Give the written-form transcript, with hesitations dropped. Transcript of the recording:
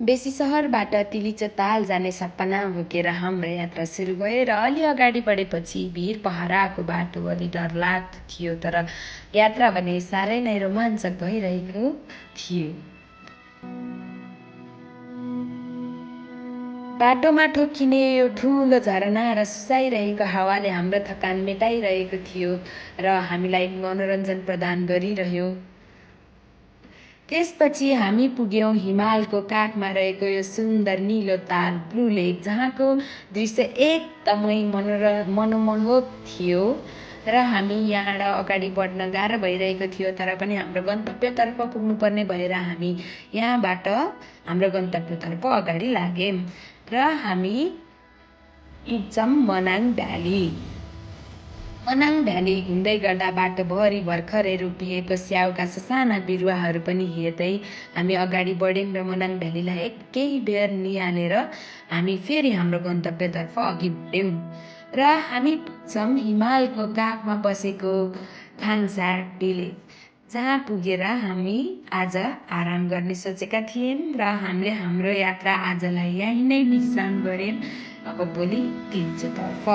बेसी सहरबाट तिलिचो ताल जाने सपना बोकेर हाम्रो यात्रा सुरु भयो र अलि अगाडि बढेपछि भिर पहराको बाटो अलि डरलाग्दो थियो, तर यात्रा भने साह्रै नै रोमाञ्चक भइरहेको थियो। बाटोमा ठोक्किने यो ठुलो झरना र सुसाइरहेको हावाले हाम्रो थकान मेटाइरहेको थियो र हामीलाई मनोरञ्जन प्रदान गरिरह्यो। त्यसपछि हामी पुग्यौँ हिमालको काखमा रहेको यो सुन्दर नीलो ताल ब्लू लेक, जहाँको दृश्य एकदमै मनमोहक थियो र हामी यहाँबाट अगाडि बढ्न गाह्रो भइरहेको थियो, तर पनि हाम्रो गन्तव्यतर्फ पुग्नुपर्ने भएर हामी यहाँबाट हाम्रो गन्तव्यतर्फ अगाडि लाग्यौँ र हामी पुग्छौँ मनाङ भ्याली। मनाङ भ्याली हिँड्दै गर्दा बाटोभरि भर्खरै रोपिएको स्याउका ससाना बिरुवाहरू पनि हेर्दै हामी अगाडि बढ्यौँ र मनाङ भ्यालीलाई एकै बेर निहालेर हामी फेरि हाम्रो गन्तव्यतर्फ अघि बढ्यौँ र हामी पुग्छौँ हिमालको काखमा बसेको थाङसार भिलेज, जहाँ पुगेर हामी आज आराम गर्ने सोचेका थियौँ र हामीले हाम्रो यात्रा आजलाई यहीँ नै विश्राम गर्यौँ। अब भोलि तिल्चोतर्फ